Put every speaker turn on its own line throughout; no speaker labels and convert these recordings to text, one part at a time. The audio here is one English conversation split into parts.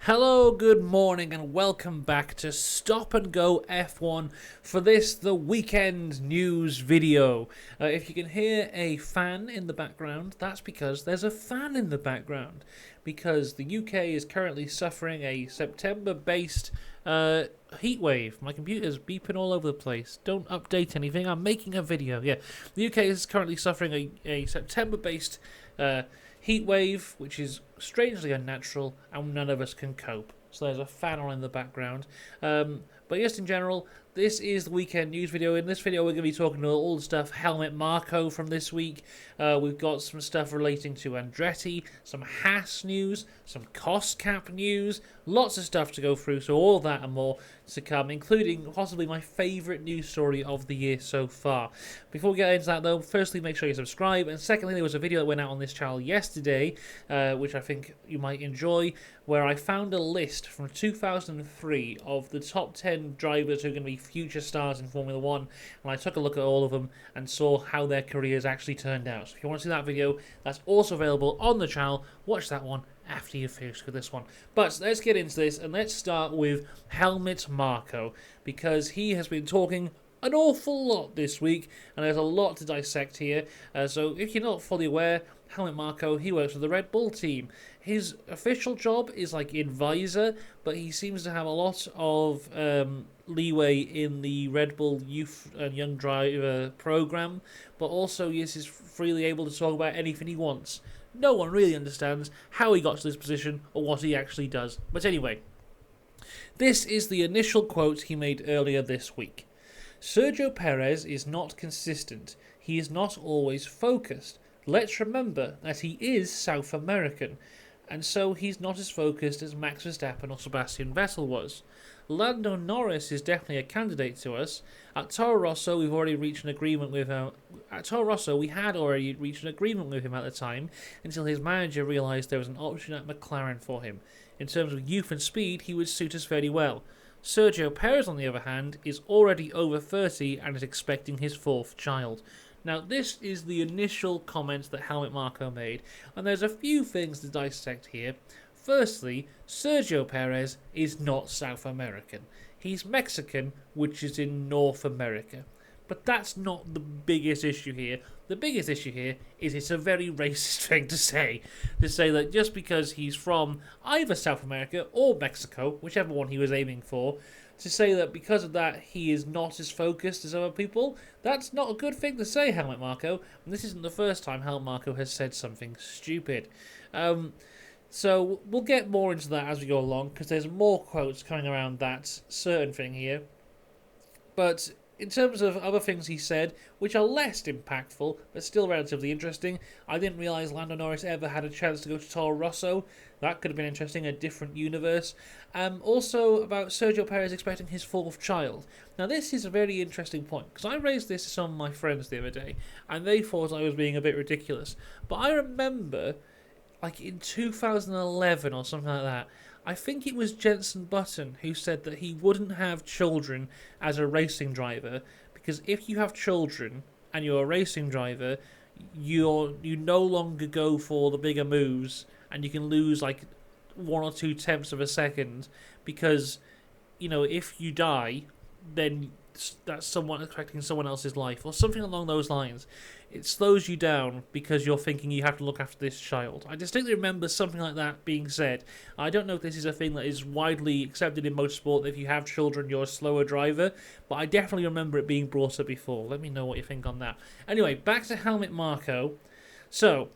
Hello, good morning, and welcome back to Stop and Go F1 for this, the weekend news video. If you can hear a fan in the background, that's because there's a fan in the background. Because the UK is currently suffering a September-based heat wave. My computer's beeping all over the place. Don't update anything, I'm making a video. Yeah, the UK is currently suffering a September-based heat wave, which is strangely unnatural, and none of us can cope. So there's a fan on in the background. But just in general, this is the weekend news video. In this video, we're going to be talking about all the stuff Helmut Marko from this week. We've got some stuff relating to Andretti, some Haas news, some Costcap news, lots of stuff to go through. So all that and more to come, including possibly my favourite news story of the year so far. Before we get into that, though, firstly, make sure you subscribe. And secondly, there was a video that went out on this channel yesterday, which I think you might enjoy, where I found a list from 2003 of the top 10 drivers who are going to be future stars in Formula 1, and I took a look at all of them and saw how their careers actually turned out. So if you want to see that video, that's also available on the channel. Watch that one after you finish with this one. But let's get into this, and let's start with Helmut Marko, because he has been talking an awful lot this week, and there's a lot to dissect here. So if you're not fully aware, Helmut Marko, he works for the Red Bull team. His official job is like advisor, but he seems to have a lot of leeway in the Red Bull Youth and Young Driver program, but also yes, is freely able to talk about anything he wants. No one really understands how he got to this position or what he actually does. But anyway, this is the initial quote he made earlier this week. Sergio Perez is not consistent. He is not always focused. Let's remember that he is South American, and so he's not as focused as Max Verstappen or Sebastian Vettel was. Lando Norris is definitely a candidate to us. At Toro Rosso, we've already reached an agreement with him. At Toro Rosso, we had already reached an agreement with him at the time, until his manager realised there was an option at McLaren for him. In terms of youth and speed, he would suit us very well. Sergio Perez, on the other hand, is already over 30 and is expecting his fourth child. Now, this is the initial comments that Helmut Marko made, and there's a few things to dissect here. Firstly, Sergio Perez is not South American. He's Mexican, which is in North America. But that's not the biggest issue here. The biggest issue here is it's a very racist thing to say that just because he's from either South America or Mexico, whichever one he was aiming for, to say that because of that he is not as focused as other people, that's not a good thing to say, Helmut Marko. And this isn't the first time Helmut Marko has said something stupid. So we'll get more into that as we go along, because there's more quotes coming around that certain thing here. But in terms of other things he said, which are less impactful, but still relatively interesting, I didn't realise Lando Norris ever had a chance to go to Toro Rosso. That could have been interesting, a different universe. Also about Sergio Perez expecting his fourth child. Now this is a very interesting point, because I raised this to some of my friends the other day, and they thought I was being a bit ridiculous. But I remember, like in 2011 or something like that, I think it was Jenson Button who said that he wouldn't have children as a racing driver, because if you have children and you're a racing driver, you no longer go for the bigger moves, and you can lose like 1 or 2 tenths of a second, because, you know, if you die, then that's someone affecting someone else's life or something along those lines. It slows you down because you're thinking you have to look after this child. I distinctly remember something like that being said. I don't know if this is a thing that is widely accepted in motorsport, that if you have children you're a slower driver, but I definitely remember it being brought up before. Let me know what you think on that. Anyway, back to Helmut Marko. So,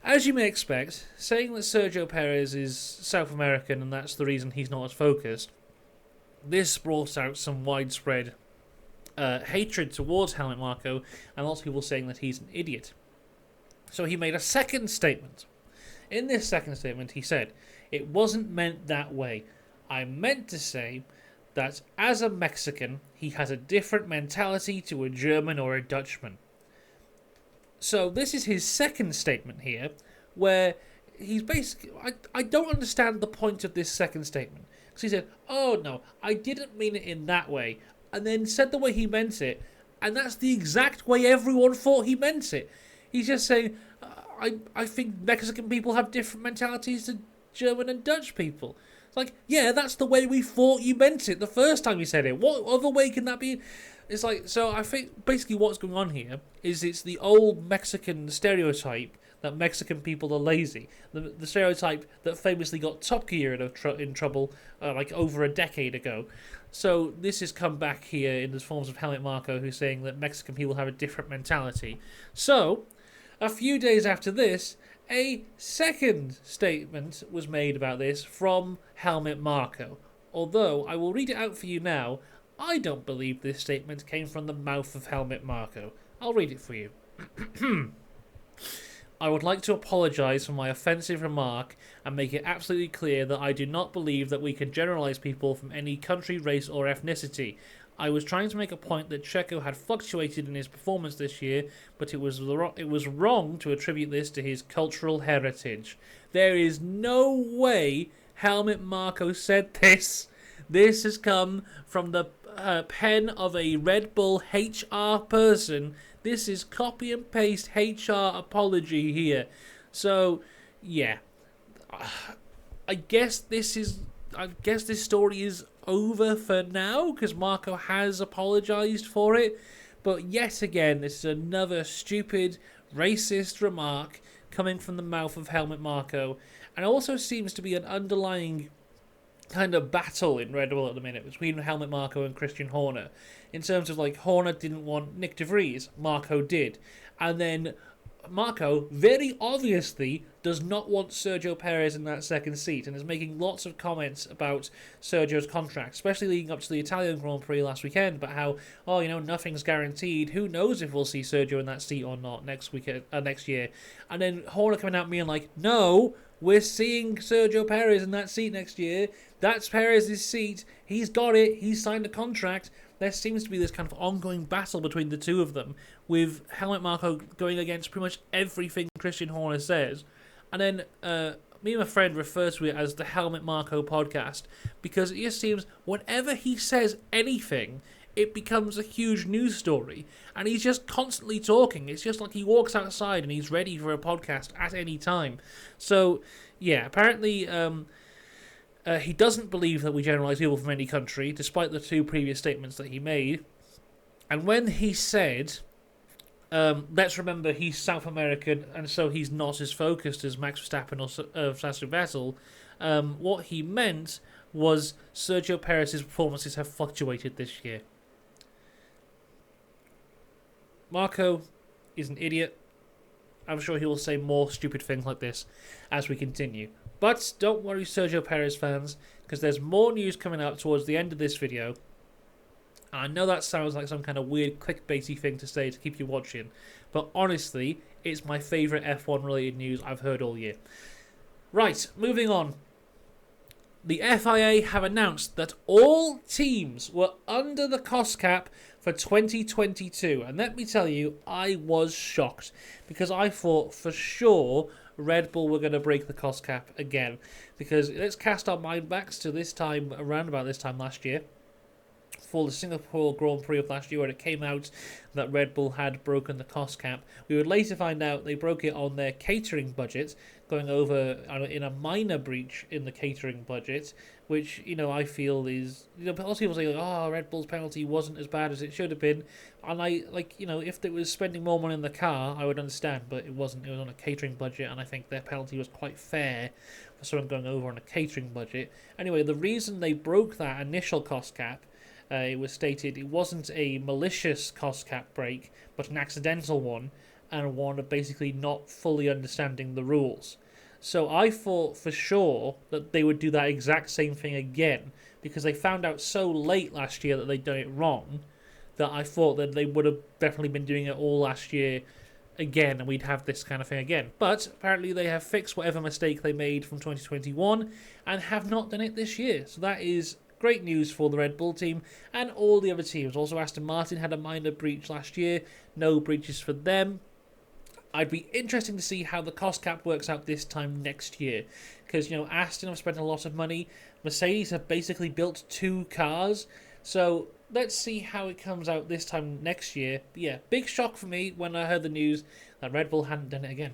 as you may expect, saying that Sergio Perez is South American and that's the reason he's not as focused, this brought out some widespread hatred towards Helmut Marko, and lots of people saying that he's an idiot. So he made a second statement. In this second statement, he said, "It wasn't meant that way. I meant to say that as a Mexican, he has a different mentality to a German or a Dutchman." So this is his second statement here, where he's basically... I don't understand the point of this second statement. Because he said, "Oh no, I didn't mean it in that way," and then said the way he meant it, and that's the exact way everyone thought he meant it. He's just saying, I think Mexican people have different mentalities to German and Dutch people. It's like, yeah, that's the way we thought you meant it the first time you said it. What other way can that be? It's like, so I think basically what's going on here is it's the old Mexican stereotype that Mexican people are lazy. The stereotype that famously got Top Gear in trouble like over a decade ago. So this has come back here in the forms of Helmut Marko, who's saying that Mexican people have a different mentality. So, a few days after this, a second statement was made about this from Helmut Marko. Although, I will read it out for you now, I don't believe this statement came from the mouth of Helmut Marko. I'll read it for you. I would like to apologise for my offensive remark and make it absolutely clear that I do not believe that we can generalise people from any country, race or ethnicity. I was trying to make a point that Checo had fluctuated in his performance this year, but it was wrong to attribute this to his cultural heritage. There is no way Helmut Marko said this. This has come from the pen of a Red Bull HR person. This is copy and paste HR apology here. So, yeah. I guess this story is over for now, because Marko has apologised for it. But yet again, this is another stupid, racist remark coming from the mouth of Helmut Marko. And it also seems to be an underlying kind of battle in Red Bull at the minute between Helmut Marko and Christian Horner, in terms of like Horner didn't want Nick de Vries, Marko did, and then Marko very obviously does not want Sergio Perez in that second seat and is making lots of comments about Sergio's contract, especially leading up to the Italian Grand Prix last weekend, about how, oh, you know, nothing's guaranteed, who knows if we'll see Sergio in that seat or not next year. And then Horner coming out being like, no, we're seeing Sergio Perez in that seat next year. That's Perez's seat. He's got it. He's signed a contract. There seems to be this kind of ongoing battle between the two of them, with Helmut Marko going against pretty much everything Christian Horner says. And then me and my friend refer to it as the Helmut Marko podcast, because it just seems whenever he says anything, it becomes a huge news story. And he's just constantly talking. It's just like he walks outside and he's ready for a podcast at any time. So, yeah, apparently he doesn't believe that we generalise people from any country, despite the two previous statements that he made. And when he said, let's remember he's South American and so he's not as focused as Max Verstappen or Sebastian Vettel, what he meant was Sergio Perez's performances have fluctuated this year. Marko is an idiot. I'm sure he will say more stupid things like this as we continue. But don't worry, Sergio Perez fans, because there's more news coming up towards the end of this video. I know that sounds like some kind of weird clickbaity thing to say to keep you watching, but honestly, it's my favourite F1 related news I've heard all year. Right, moving on. The FIA have announced that all teams were under the cost cap for 2022. And let me tell you, I was shocked, because I thought for sure Red Bull were going to break the cost cap again. Because let's cast our mind backs to this time, around about this time last year, for the Singapore Grand Prix of last year, when it came out that Red Bull had broken the cost cap. We would later find out they broke it on their catering budget, going over in a minor breach in the catering budget, which, you know, I feel is, you know, a lot of people say, oh, Red Bull's penalty wasn't as bad as it should have been. And I, like, you know, if it was spending more money in the car, I would understand, but it wasn't. It was on a catering budget, and I think their penalty was quite fair for someone going over on a catering budget. Anyway, the reason they broke that initial cost cap, it was stated it wasn't a malicious cost cap break, but an accidental one, and one of basically not fully understanding the rules. So I thought for sure that they would do that exact same thing again, because they found out so late last year that they'd done it wrong, that I thought that they would have definitely been doing it all last year again, and we'd have this kind of thing again. But apparently they have fixed whatever mistake they made from 2021 and have not done it this year. So that is great news for the Red Bull team and all the other teams. Also, Aston Martin had a minor breach last year. No breaches for them. I'd be interesting to see how the cost cap works out this time next year. Because, you know, Aston have spent a lot of money. Mercedes have basically built 2 cars. So let's see how it comes out this time next year. But yeah, big shock for me when I heard the news that Red Bull hadn't done it again.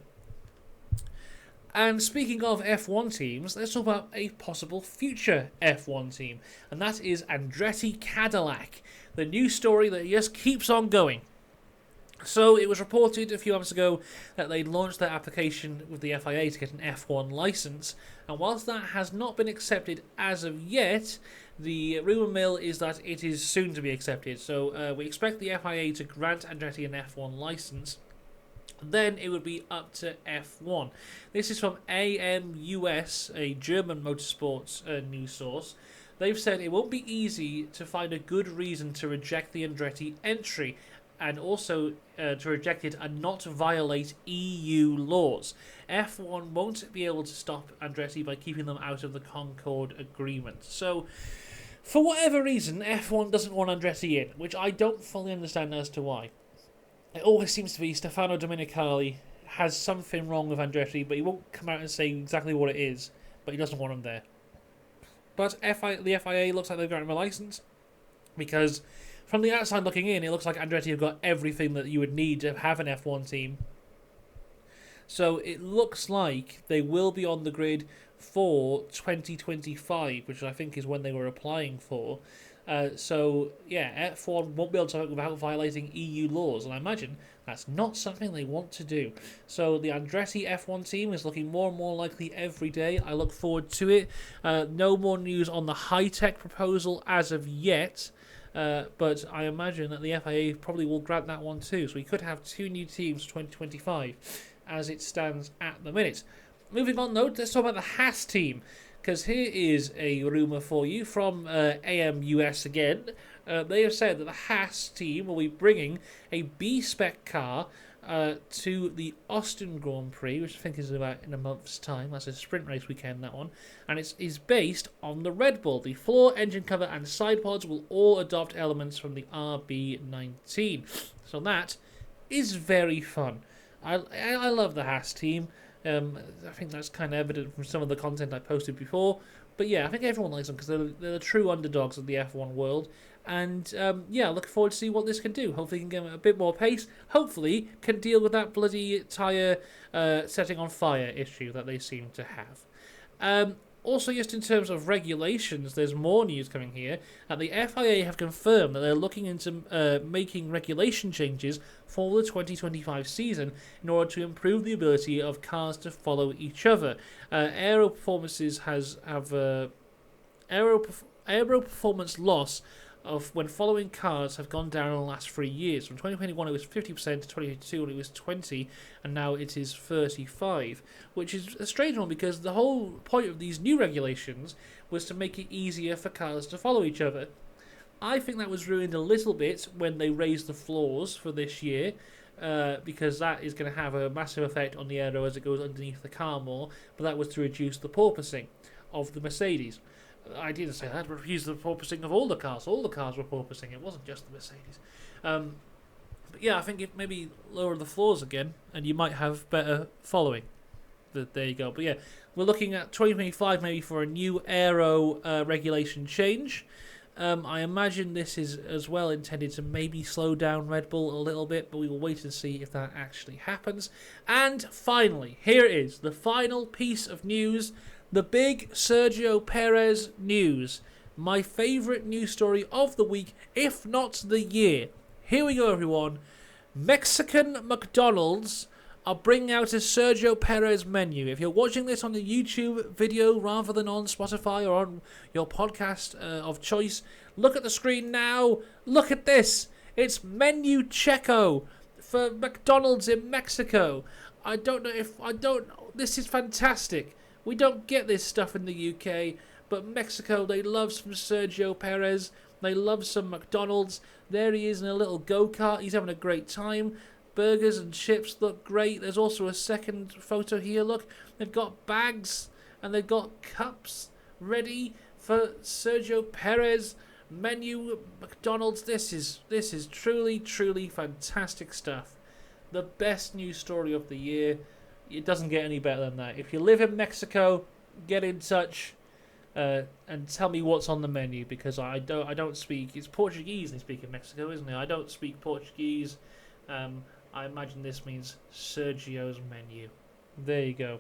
And speaking of F1 teams, let's talk about a possible future F1 team, and that is Andretti Cadillac, the new story that just keeps on going. So it was reported a few months ago that they launched their application with the FIA to get an F1 license, and whilst that has not been accepted as of yet, the rumour mill is that it is soon to be accepted. So we expect the FIA to grant Andretti an F1 license. Then it would be up to F1. This is from AMUS, a German motorsports news source. They've said it won't be easy to find a good reason to reject the Andretti entry, and also to reject it and not violate EU laws. F1 won't be able to stop Andretti by keeping them out of the Concord Agreement. So, for whatever reason, F1 doesn't want Andretti in, which I don't fully understand as to why. It always seems to be Stefano Domenicali has something wrong with Andretti, but he won't come out and say exactly what it is, but he doesn't want him there. But the FIA looks like they've got him a license, because from the outside looking in, it looks like Andretti have got everything that you would need to have an F1 team. So it looks like they will be on the grid for 2025, which I think is when they were applying for. So, yeah, F1 won't be able to without violating EU laws, and I imagine that's not something they want to do. So the Andretti F1 team is looking more and more likely every day. I look forward to it. No more news on the high-tech proposal as of yet, but I imagine that the FIA probably will grant that one too. So we could have 2 new teams for 2025 as it stands at the minute. Moving on, though, let's talk about the Haas team, because here is a rumour for you from AMUS again. They have said that the Haas team will be bringing a B-spec car to the Austin Grand Prix, which I think is about in a month's time. That's a sprint race weekend, that one. And it is based on the Red Bull. The floor, engine cover and side pods will all adopt elements from the RB19. So that is very fun. I love the Haas team. I think that's kind of evident from some of the content I posted before. But yeah, I think everyone likes them because they're the true underdogs of the F1 world. And yeah, looking forward to see what this can do. Hopefully can give it a bit more pace. Hopefully can deal with that bloody tyre setting on fire issue that they seem to have. Also, just in terms of regulations, there's more news coming here. The FIA have confirmed that they're looking into making regulation changes for the 2025 season in order to improve the ability of cars to follow each other. Aero performance loss of when following cars have gone down in the last 3 years. From 2021 it was 50%, to 2022 it was 20%, and now it is 35%, which is a strange one because the whole point of these new regulations was to make it easier for cars to follow each other. I think that was ruined a little bit when they raised the floors for this year, because that is going to have a massive effect on the aero as it goes underneath the car more, but that was to reduce the porpoising of the Mercedes. I didn't say that, but refused the porpoising of all the cars. All the cars were porpoising. It wasn't just the Mercedes. But yeah, I think it maybe lower the floors again, and you might have better following. There you go. But yeah, we're looking at 2025 maybe for a new aero regulation change. I imagine this is as well intended to maybe slow down Red Bull a little bit, but we will wait and see if that actually happens. And finally, here is the final piece of news. The big Sergio Perez news. My favourite news story of the week, if not the year. Here we go, everyone. Mexican McDonald's are bringing out a Sergio Perez menu. If you're watching this on the YouTube video rather than on Spotify or on your podcast of choice, look at the screen now. Look at this. It's Menu Checo for McDonald's in Mexico. This is fantastic. We don't get this stuff in the UK, but Mexico, they love some Sergio Perez. They love some McDonald's. There he is in a little go-kart. He's having a great time. Burgers and chips look great. There's also a second photo here. Look, they've got bags and they've got cups ready for Sergio Perez. Menu McDonald's. This is truly, truly fantastic stuff. The best news story of the year. It doesn't get any better than that. If you live in Mexico, get in touch and tell me what's on the menu, because I don't speak. It's Portuguese they speak in Mexico, isn't it? I don't speak Portuguese. I imagine this means Sergio's menu. There you go.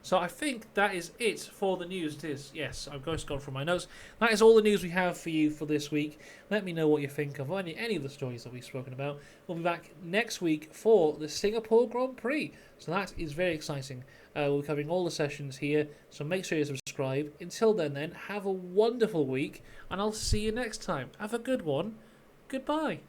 So I think that is it for the news. It is. Yes, I've just gone from my notes. That is all the news we have for you for this week. Let me know what you think of any of the stories that we've spoken about. We'll be back next week for the Singapore Grand Prix. So that is very exciting. We'll be covering all the sessions here, so make sure you subscribe. Until then, have a wonderful week, and I'll see you next time. Have a good one. Goodbye.